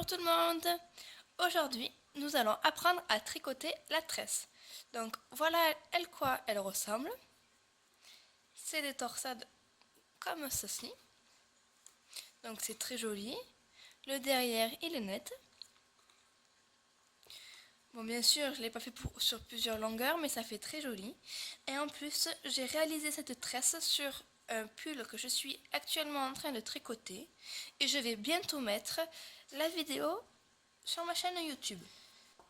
Bonjour tout le monde. Aujourd'hui, nous allons apprendre à tricoter la tresse. Donc voilà à quoi elle ressemble. C'est des torsades comme ceci. Donc c'est très joli. Le derrière, il est net. Bon, bien sûr, je ne l'ai pas fait sur plusieurs longueurs, mais ça fait très joli. Et en plus, j'ai réalisé cette tresse sur un pull que je suis actuellement en train de tricoter. Et je vais bientôt mettre la vidéo sur ma chaîne YouTube.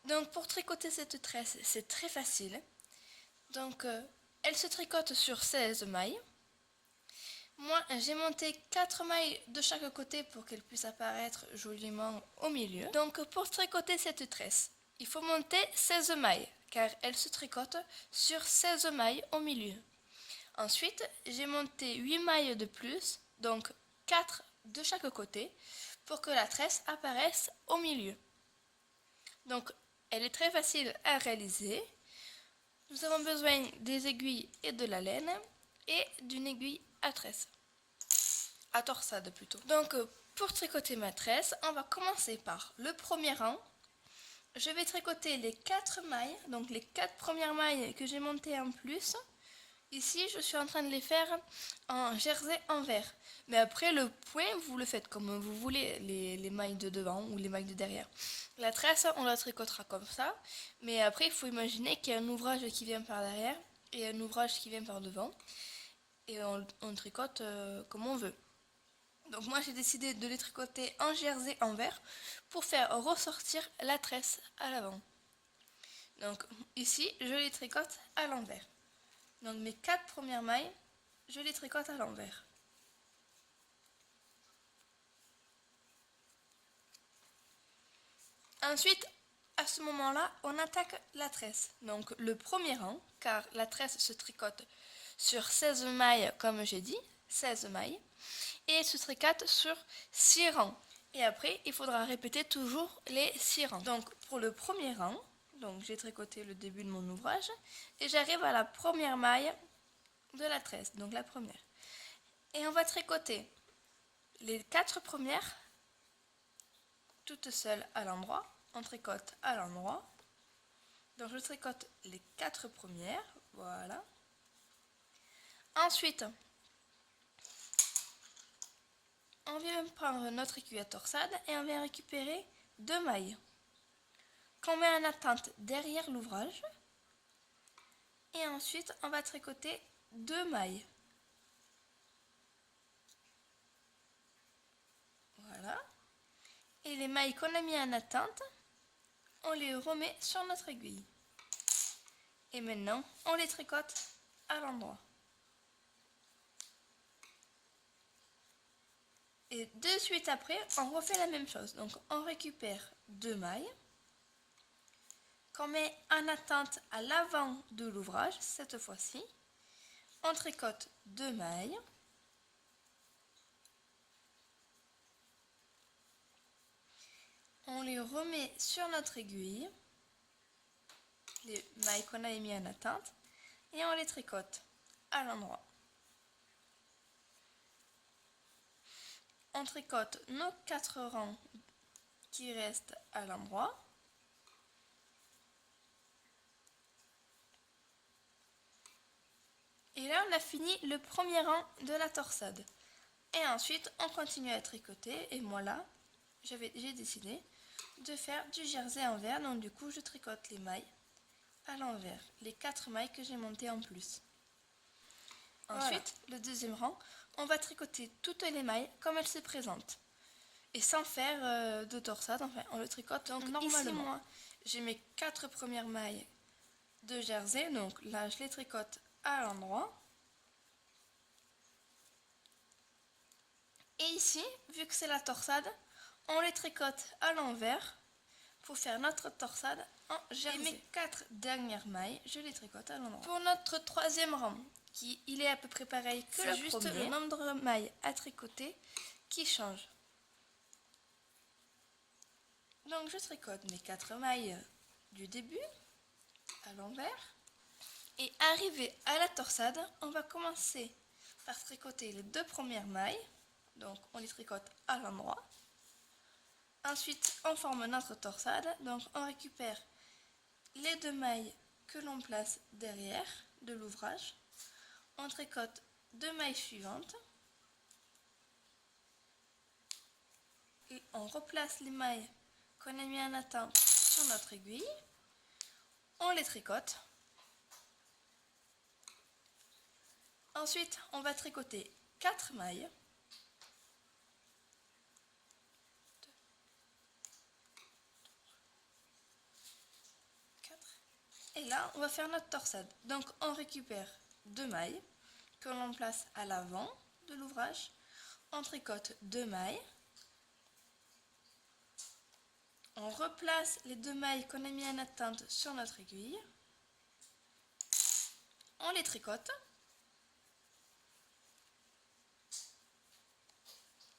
Donc pour tricoter cette tresse, c'est très facile. Donc elle se tricote sur 16 mailles. Moi, j'ai monté 4 mailles de chaque côté pour qu'elle puisse apparaître joliment au milieu. Donc pour tricoter cette tresse, il faut monter 16 mailles car elle se tricote sur 16 mailles au milieu. Ensuite, j'ai monté 8 mailles de plus, donc 4 de chaque côté, pour que la tresse apparaisse au milieu. Donc elle est très facile à réaliser. Nous avons besoin des aiguilles et de la laine et d'une aiguille à tresse. À torsade plutôt. Donc pour tricoter ma tresse, on va commencer par le premier rang. Je vais tricoter les 4 mailles, donc les 4 premières mailles que j'ai montées en plus. Ici, je suis en train de les faire en jersey envers. Mais après, le point, vous le faites comme vous voulez, les mailles de devant ou les mailles de derrière. La tresse, on la tricotera comme ça. Mais après, il faut imaginer qu'il y a un ouvrage qui vient par derrière et un ouvrage qui vient par devant. Et on tricote comme on veut. Donc moi, j'ai décidé de les tricoter en jersey envers pour faire ressortir la tresse à l'avant. Donc ici, je les tricote à l'envers. Donc mes 4 premières mailles, je les tricote à l'envers. Ensuite, à ce moment-là, on attaque la tresse. Donc le premier rang, car la tresse se tricote sur 16 mailles, comme j'ai dit, 16 mailles, et elle se tricote sur 6 rangs. Et après, il faudra répéter toujours les 6 rangs. Donc pour le premier rang, donc j'ai tricoté le début de mon ouvrage, et j'arrive à la première maille de la tresse, donc la première. Et on va tricoter les 4 premières toutes seules à l'endroit. On tricote à l'endroit. Donc je tricote les 4 premières, voilà. Ensuite, on vient prendre notre aiguille à torsade et on vient récupérer 2 mailles qu'on met en attente derrière l'ouvrage. Et ensuite, on va tricoter 2 mailles. Voilà. Et les mailles qu'on a mis en attente, on les remet sur notre aiguille. Et maintenant, on les tricote à l'endroit. Et de suite après, on refait la même chose. Donc, on récupère 2 mailles qu'on met en attente à l'avant de l'ouvrage, cette fois-ci. On tricote 2 mailles. On les remet sur notre aiguille, les mailles qu'on avait mis en attente, et on les tricote à l'endroit. On tricote nos 4 rangs qui restent à l'endroit. Et là, on a fini le premier rang de la torsade. Et ensuite, on continue à tricoter. Et moi là, j'ai décidé de faire du jersey envers. Donc du coup, je tricote les mailles à l'envers. Les 4 mailles que j'ai montées en plus. Ensuite, le deuxième rang, on va tricoter toutes les mailles comme elles se présentent. Et sans faire de torsade, enfin, on le tricote donc normalement. Ici, moi, j'ai mes 4 premières mailles de jersey. Donc là, je les tricote à l'endroit. Et ici, vu que c'est la torsade, on les tricote à l'envers pour faire notre torsade en jersey. Et mes 4 dernières mailles, je les tricote à l'endroit. Pour notre troisième rang, il est à peu près pareil que le juste premier. Le nombre de mailles à tricoter qui change. Donc je tricote mes 4 mailles du début à l'envers. Et arrivé à la torsade, on va commencer par tricoter les 2 premières mailles. Donc on les tricote à l'endroit. Ensuite, on forme notre torsade. Donc, on récupère les 2 mailles que l'on place derrière de l'ouvrage. On tricote 2 mailles suivantes. Et on replace les mailles qu'on a mis en attente sur notre aiguille. On les tricote. Ensuite, on va tricoter 4 mailles. Et là, on va faire notre torsade. Donc, on récupère 2 mailles que l'on place à l'avant de l'ouvrage. On tricote 2 mailles. On replace les 2 mailles qu'on a mis en attente sur notre aiguille. On les tricote.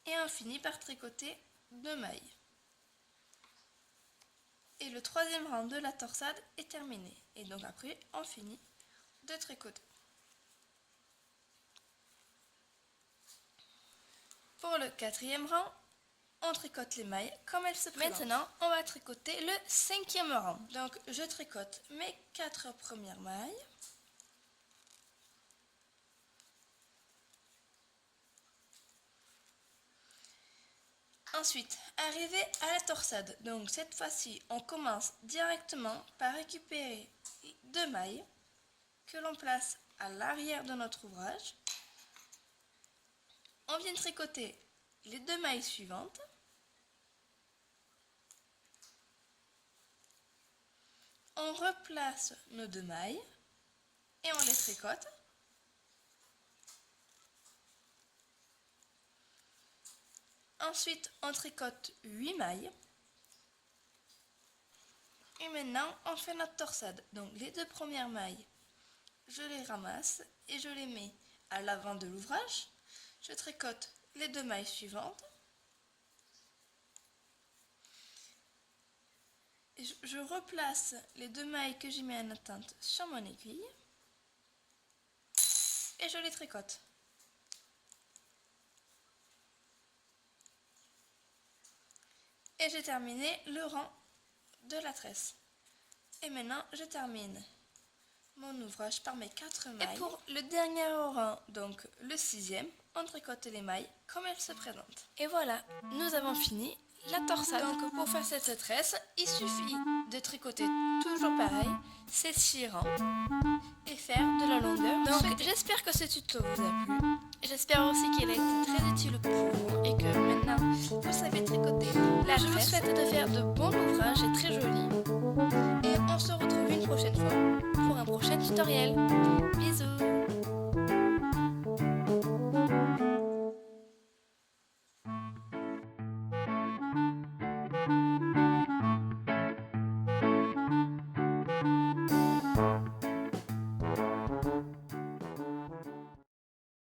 Et on finit par tricoter 2 mailles. Et le 3e rang de la torsade est terminé. Et donc après, on finit de tricoter. Pour le 4e rang, on tricote les mailles comme elles se présentent. Maintenant, on va tricoter le 5e rang. Donc, je tricote mes 4 premières mailles. Ensuite, arrivé à la torsade. Donc, cette fois-ci, on commence directement par récupérer 2 mailles que l'on place à l'arrière de notre ouvrage. On vient tricoter les 2 mailles suivantes. On replace nos 2 mailles et on les tricote. Ensuite, on tricote 8 mailles. Et maintenant, on fait notre torsade. Donc, les 2 premières mailles, je les ramasse et je les mets à l'avant de l'ouvrage. Je tricote les 2 mailles suivantes. Et je replace les 2 mailles que j'ai mis en attente sur mon aiguille. Et je les tricote. Et j'ai terminé le rang de la tresse. Et maintenant, je termine mon ouvrage par mes 4 mailles. Et pour le dernier rang, donc le 6e, on tricote les mailles comme elles se présentent. Et voilà, nous avons fini la torsade. Donc pour faire cette tresse, il suffit de tricoter toujours pareil, ces 6 rangs et faire de la longueur. Donc j'espère que ce tuto vous a plu. J'espère aussi qu'il a été très utile pour vous et que maintenant vous savez tricoter la tresse. Je vous souhaite de faire de bons ouvrages et très jolis. Et on se retrouve une prochaine fois pour un prochain tutoriel.